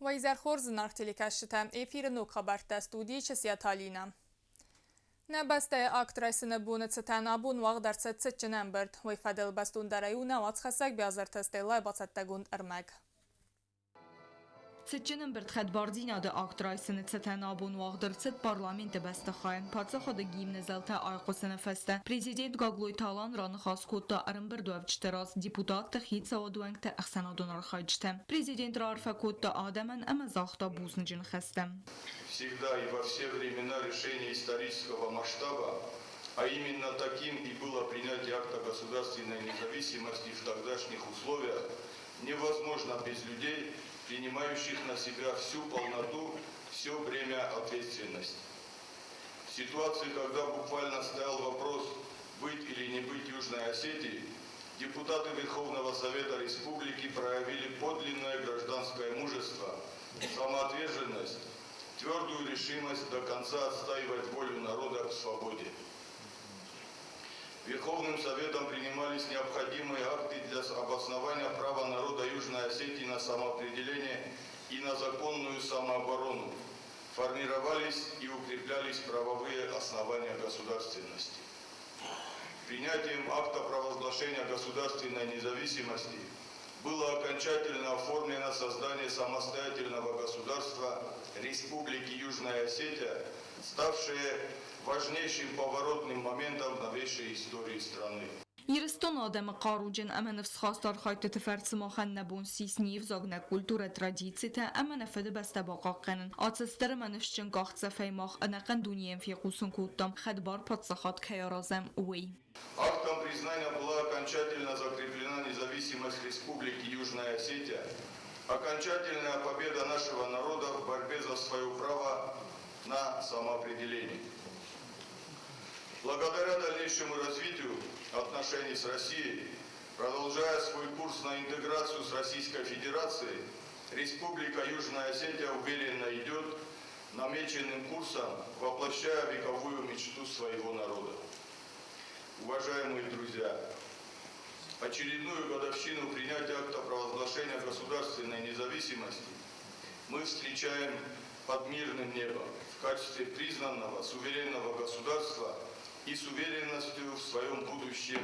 ویزرخور زنارتیلی کشتم ایپیر نوک خبرت استودی چسیا تالینم. نبسته اکترایسن بونه تن ابون واق در ست جنم برد وی فدل بستون درایون وات خسک بیازر تستیلای باسد تگوند ارمگ. Цэчэнэн бэртхэт бардинады актрайсыны цэтэнабун вагдырцэт парламенты бэстэхайн. Патса хода гимны зэлтэ айқусыны фэстэ. Президент Гаглой Талан раны хас кутта арымбыр дуавчты раз депутат тахит савадуэнгтэ ахсанадун архайчты. Президент рарфа кутта адамэн эма захта бузныджын хэстэ. Всегда и во все времена решение исторического масштаба, а именно таким и было принятие акта государственной независимости в тогдашних условиях, невозможно без людей, принимающих на себя всю полноту, все бремя ответственности. В ситуации, когда буквально стоял вопрос, быть или не быть Южной Осетии, депутаты Верховного Совета Республики проявили подлинное гражданское мужество, самоотверженность, твердую решимость до конца отстаивать волю народа к свободе. Верховным Советом принимались необходимые акты для обоснования права народа Южной Осетии на самоопределение и на законную самооборону. Формировались и укреплялись правовые основания государственности. Принятием акта провозглашения государственной независимости было окончательно оформлено создание самостоятельного государства Республики Южная Осетия, ставшее важнейшим поворотным моментом в новейшей истории страны. Ирстон адам قاروجن أما نفس خاص خایت تفرد سماخن نبون سیس نیف زاغن کلتور ترادیسی تا أما نفده بسته باقا قنن آتستر منفشن قاخت صفای ماخ أنقن دونیم في قوسن کودتم خدبار پادسخات کیارازم اوی. Актом признания была окончательно закреплена независимость Республики Южная Осетия, окончательная победа нашего народа в борьбе за свое право на самоопределение. Благодаря дальнейшему развитию отношений с Россией, продолжая свой курс на интеграцию с Российской Федерацией, Республика Южная Осетия уверенно идет намеченным курсом, воплощая вековую мечту своего народа. Уважаемые друзья, очередную годовщину принятия акта провозглашения государственной независимости мы встречаем под мирным небом в качестве признанного суверенного государства и с уверенностью в своем будущем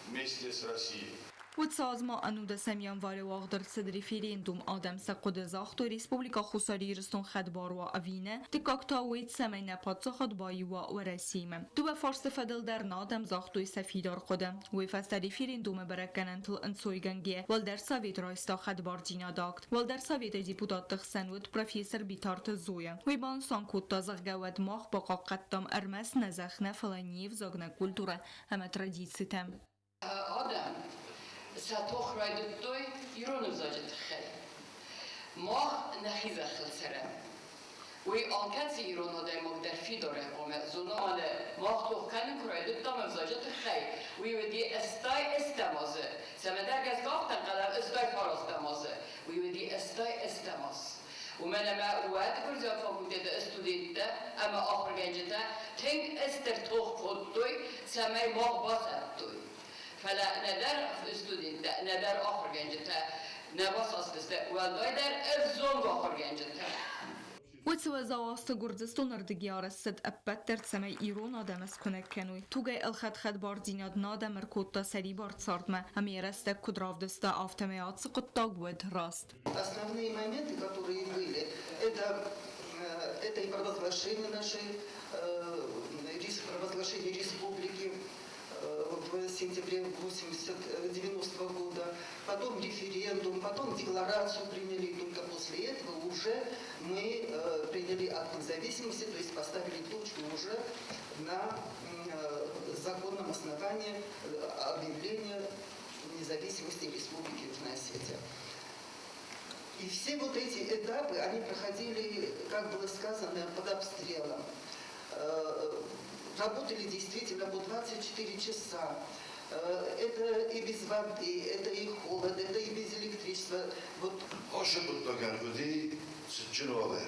вместе с Россией. ود سازما انود سمیان واره واقدر صد رفیریندوم آدم سقود زاخت و ریسپوبلیکا خساری رستون خدبار و اوینه دکاکتا وید سمینه پادسا خدبایی و رسیمه دو به فارس فدل در نادم زاخت و سفیدار خودم وی فست رفیریندوم برکنن تل انسویگنگیه والدر ساوید رایستا خدبار دینا داکت والدر ساوید دیپودات تخسن ود پروفیسر بیتارت زویه وی بان سانکوت تازق گود ماخ باقا قدام ارمس نزخنه فلانیف زاگنه کلتوره همه تردیدسیتم ساتوخ رايد توي يرون زاجت خل ماخ نخيزة خلسرة وي أنكتي يرون هذا مقدر في دوره ومزونا على ماخ توخ كان كرايد تام زاجت خل وي ودي استاي استمازه سمدر جز قاف تنقلب استاي فارس تمازه وي ودي استاي استماز ومن ما وقت كل زمان فاكولتة استوديت أما آخر جنجتا تنك استر توخ خود توي سماي ماخ باسد توي فلا ندر استودنت ندر آخر گنجته نباس استه ولای در ارزون آخر گنجته وتسوى زواست جوردستون اردگیار السد أبد در سمای ایران آدم اسکنه کنوی توجه الخد خد باردیناد نادم مرکوتا سری بارد سرد ما همی رسته کدراف دسته آفتمیات سقط تاگود راست. Основные моменты, которые были, это и провозглашение нашей провозглашение республики в сентябре 90 года, потом референдум, потом декларацию приняли, и только после этого уже мы приняли акт независимости, то есть поставили точку уже на законном основании объявления независимости Республики Южная Осетия. И все вот эти этапы, они проходили, как было сказано, под обстрелом. Работали действительно по 24 часа. Это и без воды, это и холод, это и без электричества. Вот. Hoşu mutlaka budi sıçın olur.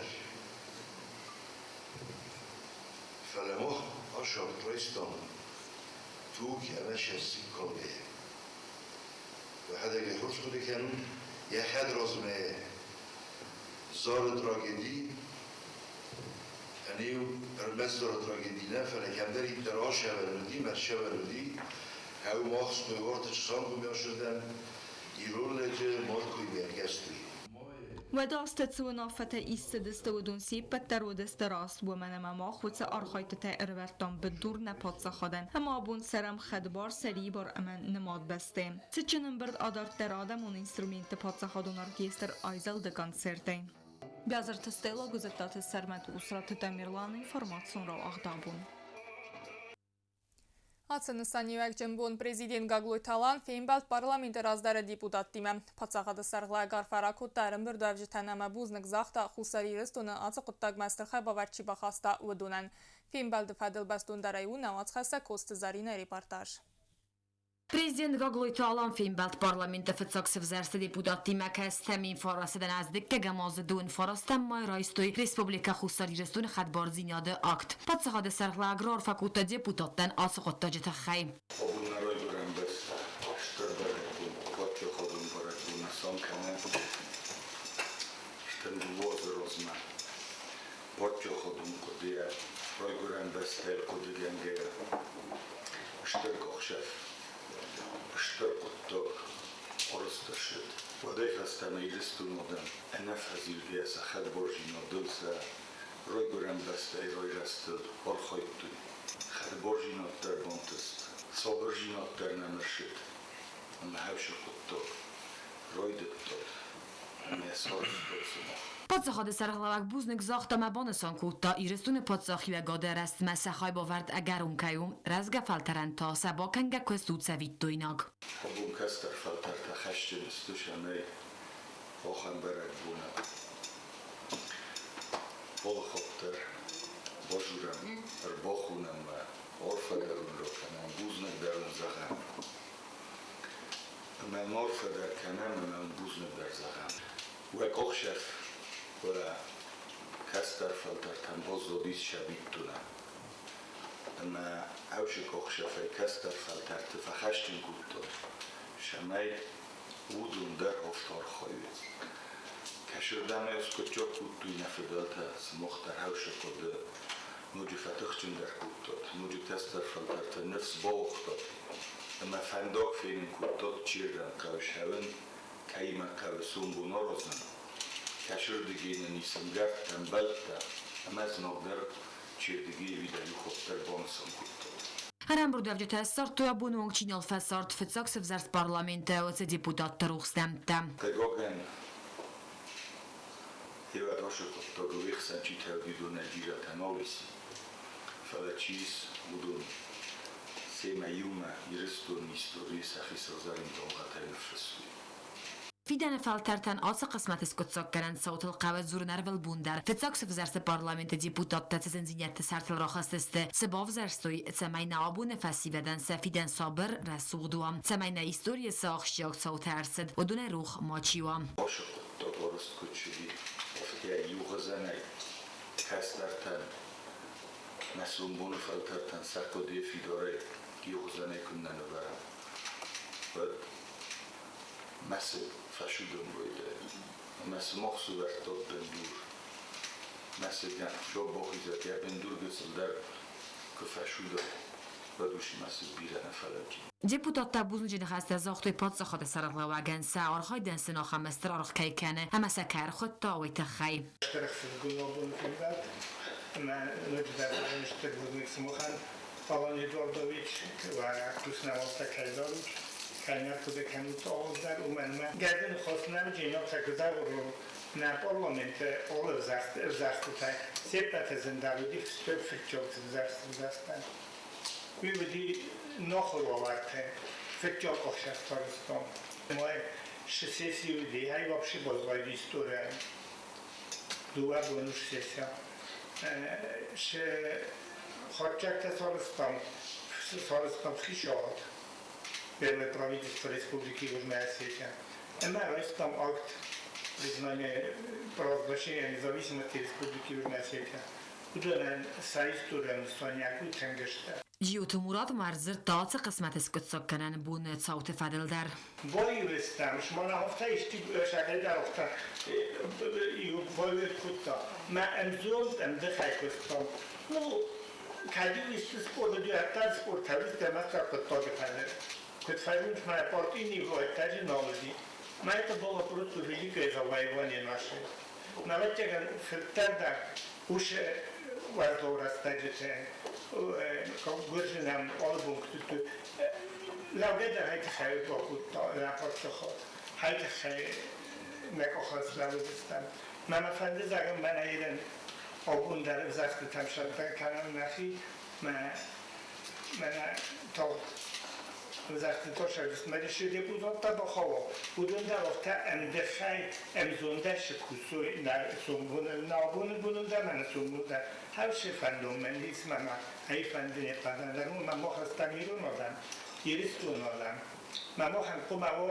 Felemoh aşağı Tristan توك أمشي السكولي وهذا اللي خرج كده كان يا حد رزمه زار تراجدی یعنی رمز زار تراجدی نه فلکندری در شولودی مرشولودی هاو ماخص می‌ورد چسان گویا شدن ایران لجه مال کوی برگشتی وداست سونافته ایستدست و دونسی پتر و دست راست و من ما خودت آرخایت تا ارورتان به دور نپادس خودن اما بون سرم خدبار سری بار امن نماد بسته سچنم برد آدارت در آدم اون اینسترومنت پادس خودون ارکستر آیزل ده کنسرته بیازر تستیلا گذتات سرمت اسرات تامیرلان اینفورماسیون را آخدابون Ացնսանիվակ ջնբուն պրեզիդենտ գագլույթալան ֆեյմբալտ պարլամենտը ռազդարը դիպուտատ դիմը պացաղադը սարղլայ գարֆարակուտ տարым բրդավ ժտանամա բուզնկ զաղթա խուսարի ռստունը ացը құттակ մաստր խայբավարչի բախաստա ուդունան ֆեյմբալտը ֆադել բաստուն դարայուն ավաց խասա կոստ զարինը ռեպարտաժ Президент Гаглойто Алан Феймбалт парламента фыцаксы взерсты депутаты мәкәстәм инфорасыдан аздыкка гамазы дуын форастам май райстой республика хусари рестун хадбар зиняды акт. Патсахады сархла аграр факулта депутаттан асықотта жытықхай. Обунарой көрем біз штырбарекун, потчо ходун барекун, сомкане штырбуозы розма. Потчо ходун кодия, рой көрем біз тел кодигенге штыркохшев. Штыркутток, орыстышыд. Водайхаста мейлистун одан, энефазил веса хадборжин одылса, рой көрем біз тел рой растыл, орхойттуй. Хадборжин оттар бонтыст, соборжин оттар намыршыд. Ама хавшы кутток, ройдытток, аме сорыстыцумох. Патсахады сархлавак бузник захта мабансан кутта ирестун патсахи و گاده رست مسخای باورد اگر اون کیوم رزگ فلترن تا سبا کنگ کستود سوید دویناگ خبون کستر فلتر تخشت دستوش امی آخن برد بونه بال خبتر باشورم باخونم و عرف درون رو کنم بوزنک درون زخم من عرف در کنم من بوزنک در زخم و اقشف و کستر فلتر تنباز دادیز شبید دونم اما اوشک اقشفه کستر فلتر تفخشتن گود شمای ودون در افتار خواهید کشردن از کجا گود دوی نفدات مختر اوشک و نوجی فتخشتن در گود نوجی کستر فلتر تنفس باخت اما فنداق فین گود چیردن قوش هون کهیمه قوسون بونا رازن کشردگی نیستم گفت تنبلت اما از نقدر چیردگی ویدیو خودتر بانسان گود Харам бурдавжа тассар тоя бунуң чинал фасарт фыцаксы взарс парламента оце депутат тарухстамта. Тегоген Ева доше кото гвихсан читал виду на джира тамолис. Фалачис будун сема юма иристун истории сахис розарин долгатен фрсу. Фиден фалтертен آسا قسمت اسکتساک کرن صوت القوات زورنر والبوندر فتساکس فزرس پارلمنت دیپوتات تزنزینیت سرطل راخستسته سباف زرستوی سمین آبون فسی ودن سفیدن صابر رسوغدوام سمین ایستوری ساخشیاک صوت ارسد و دون روخ ماچیوام باشه کتا بارست کچولی افتی یوغزنه کسترتن مسئول بون فلترتن سرکده فیداره یوغزنه کنن برم مسئل فشودم بوده مسئل مخصو برتاب بندور مسئل شو باقیزت یا بندور گسل در که فشودم بدوشی مسئل بیرن فلکی Депутатта бузунжин хаста захтой патсахада саралаваген саархай денсен ахамастер арх кайкане хамаса кар хотта вайтахай Штархс гунобун финдат на нөтдәр штер бузник смухан Павел Эдуардович ва Куснавоста Кайдарович Кайнар туде канут олдар уменме гаден хоснам җыйнап сакызар на парламент олы захтутай септа зендаруди стөп фичок застан Übedi нохловарте фичок охшастарстон мой шесесиуди ай вообще бозвайд история дуа бонус сессия ше хотчакта сарстан хишот Первое правительство Республики Южная Осетия. МРС там акт признания провозглашения независимости Республики Южная Осетия. Удален союз турен соняку тенгеште. جیوتو مراد مرزر داعت قسمت اسکتساک کنن بون صوت فدل در وای رستم شما نهفته اشتی شکلی در اختا وای کتا ما امزوز امده خیکستم نو کدی ویست سپورت دو افتر سپورت تاویز دمت را کتا گفنه کتفایمون ما پارتی نیگوه تاجی نالدی ما ایتا باقا پروتو ویلی که ایزا وایوانی ناشه نوید چگن فلتر در اوش وردور است تاجیچه گرجنم آلبوم کتو لوگه هایت خیلی با بود راپورت خود هایت خیلی نکاخاز لوگستم من فنده زگم من ایران آبون در وزارت تمشاد کنم نخی من تا وزارت تاشست مدرسه بود تا بخواه بودن در وقت امدخای امزونده شکوسوی نابون بودن در من سومونده هرچی فندم من نیست من هی فنده نپردن در اون من مخواستم ایرون آدم یرستون آدم من مخواستم او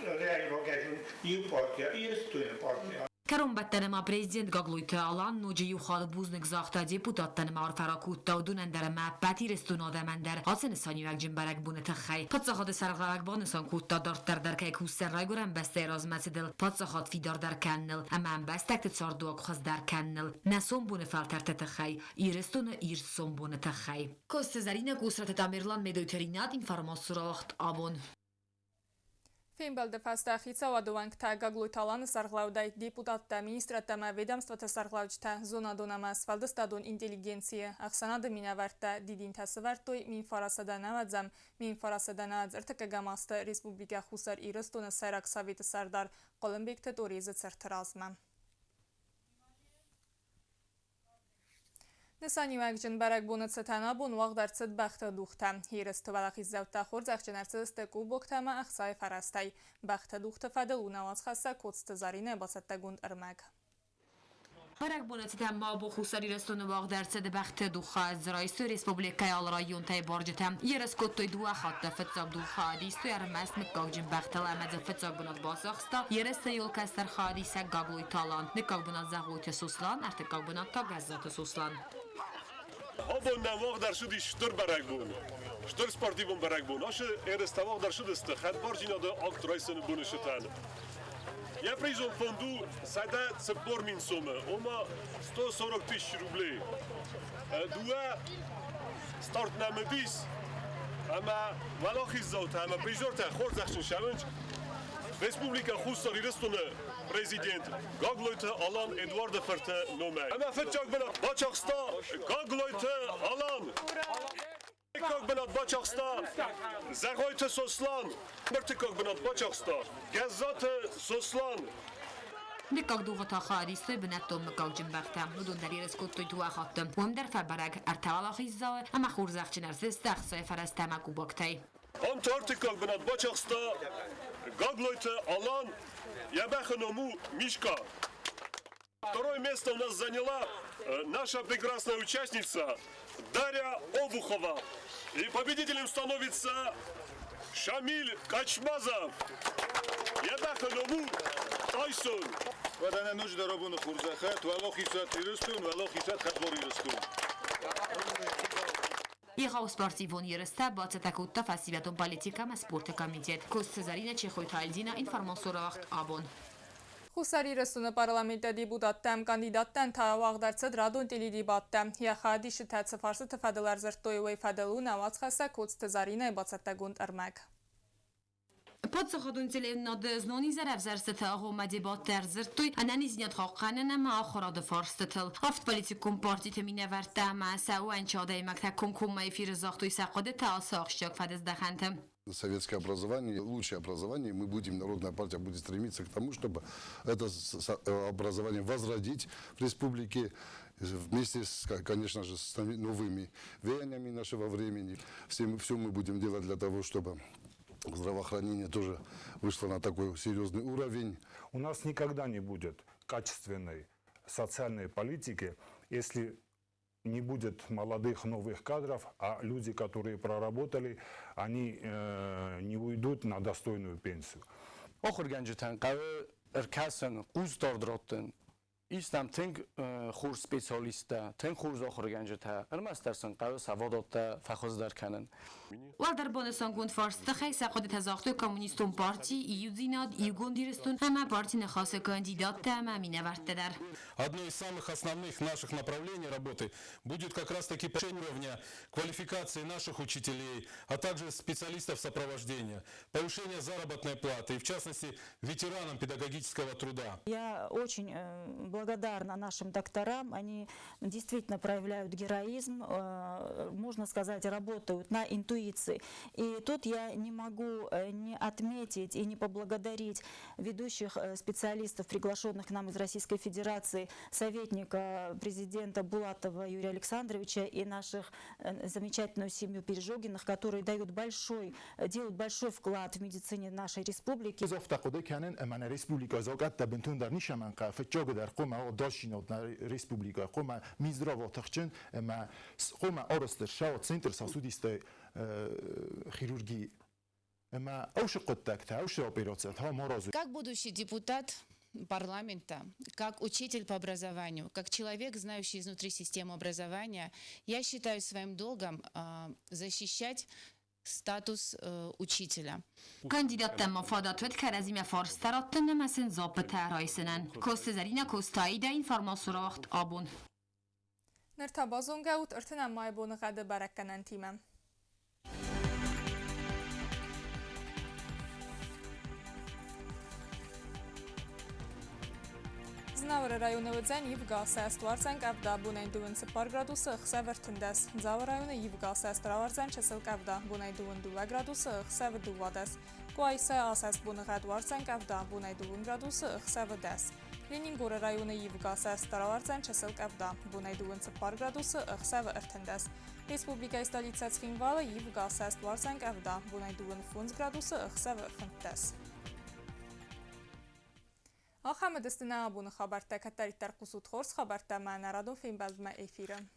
رای رو گذون یو پارتیا یرستون پارتیا کرم بتنما پرزیدنت گاگلویت آلان نوجه یو خال بوزنگ زاختا دیپوتات تنما فراکوت تا دونن در ما باتی رستون آدمن در حسن سانیوک جنبرک بونه تخی پاتساخات سرقلق بانسان کوتا در که کوسر رای گرم بسته راز مسدل پاتساخات فیدار در کنل اما هم بستک تسار دوک خز در کنل نسون بونه فلتر تخی ایرستون ایرسون بونه تخی کست زرین گوسرت تامیرلان میدویترینات اینفارماسوراخت آبون Фимбелде фастахица вадувангта гаглуйталан сарглаудай депутатта министраттама ведомствата сарглаучта зона донамас фалдыстадун интеллигенция ахсанады минаварта дидин тасывартой мин фарасада навадзам мин фарасада навадз артакагамасты республика хусар ирыстуны сайрак советы сардар Қолымбекті торезі цертыразма. Несанивак жинбарак буны цетана бун вағдар цет бақты духта. Хирісті валақ иззавта хорзақ жинарсызысты кубоктама ақсай фарастай. Бақты духты фадыл унаваз хаса кодсты зарine басатта гунд ырмак. برک بونتی تام ما با خوسری رستون باغ درصد بخت دوخه زرایستو ریسپوبلیکای آل رایون تای بارجتم یه رسکوتوی دو خاطر فتزاب دوخه دیستو ارمس مکاگ جن بخت لامد فتزاب بنات باسخستا یه رست یول کستر خادی سگ گاگوی تالان نکاگ بنات زغوت سوسلان ارتکاگ بنات تا گزات سوسلان. آبون نواق در شدی شتر برک بون شتر سپارتی بون برک بون آش ارستواق در شد است خد بارجینا ده آکت رایسن بونشتن. Я призом фонду сада цепор мин сома, ома 140 тысяч рублей. Дуа старт наме бис, ама валахи заута, ама призорта хорзахшин шаванч. Республика Хусари Рестуна, президент Гаглойта Алан Эдуарда Ферте номер. Ама фетчак бена Бачахста, Гаглойта Алан. Как бы над Бачахста, Загойте Сослан, Мертикок бы над Бачахста, Газате Сослан. نکاک دو تا خاریسته بنتون مکاک جنبختم ندون در یرسکوت تو خاطم وم در فبرگ ارتوالا خیزا اما خورزخ چنرس استخصای فرستم کوباکتی. آن تارتیکاک به ناد Бачахста, Гаглойте Алан, я баханому Мишка. Второе место у нас заняла наша прекрасная участница Дарья Обухова. И победителем становится Шамиль Качмазов. Я баханому Тайсон. بدن نوج درابون خورزخت ولو خیسات ایرستون ولو خیسات خطبار ایرستون Iha sportivon jërësta batë të kutë të fasivetun politika me sport të komitet. Kusë Cezarine që khojtë haldina informasoraht abon. Хусари ресуны парламентте депутаттам кандидаттан та вағдарцыд радон теледебатта. Я хади шитәтсі фарсы тыфадылар зырттой вай фадылу навац хаса кодсты зарина бацатта гунд ырмак. Подсохотун телевнады знони зарав зарсты ағома дебаттар зырттой ананизинят хаққанына ма ахырады фарстытыл. Афт политикум парти темине варта ма сау анчадай мактакум кумма эфир захтой сақады та асақшчак фадыздахантым. Советское образование, лучшее образование, мы будем, Народная партия будет стремиться к тому, чтобы это образование возродить в республике вместе, конечно же, с новыми веяниями нашего времени. Все мы будем делать для того, чтобы здравоохранение тоже вышло на такой серьезный уровень. У нас никогда не будет качественной социальной политики, если не будет молодых новых кадров, а люди, которые проработали, они не уйдут на достойную пенсию. آخر گنجتن قوی ارکسن قوز داردراتن Istəm teng xur spesialistə, teng xur zoxurgəncətə, ərməstərsən qəvə savadotə fəxözdərkənin. والدر بانستان گوند فارسته خیلی سقاط تزاخت کمونیستون پارتی ایودیناد ایگوندیرستون همه پارتی نخواست کاندیدات تمامی نورد در. Одно из самых основных наших направлений работы будет как раз-таки повышение уровня квалификации наших учителей, а также специалистов сопровождения, повышение заработной платы и, в частности, ветеранам педагогического труда. Я очень благодарна нашим докторам, они действительно проявляют героизм, можно сказать, работают на интуиции. И тут я не могу не отметить и не поблагодарить ведущих специалистов, приглашенных к нам из Российской Федерации, советника президента Булатова Юрия Александровича и наших замечательную семью Пережогиных, которые делают большой вклад в медицине нашей республики. Как будущий депутат парламента, как учитель по образованию, как человек, знающий изнутри систему образования, я считаю своим долгом защищать статус учителя. Kandidatten mafadatot kerezime farsztarotten nemesen zapata rajsenen. Kostezerina kostaida informasorocht abun. Nirtabazongaut irtinen maybonu gade barakkenen timem. Znavr rayonu Vdzən Yivqa Səstvarcən qəvda bunayduvun 0 gradusu xsəvr tündes. Zavr rayonu Yivqa Səstravarcən çəsil qəvda bunayduvun 2 gradusu xsəvr duvades. Qoaysə asəs bunu qədvarcən qəvda bunayduvun gradusu xsəvr des. Leningor rayonu Yivqa Səstravarcən çəsil qəvda bunayduvun 0 gradusu xsəvr irtündes. Respublika stolitsəc Xinvalı Yivqa Səstvarcən qəvda bunayduvun 0 gradusu xsəvr irtündes. آخر مدستنا ابون خبرتا کتری ترقصود خورس خبرتا معنا رادو فیم بلد ما ایفیرم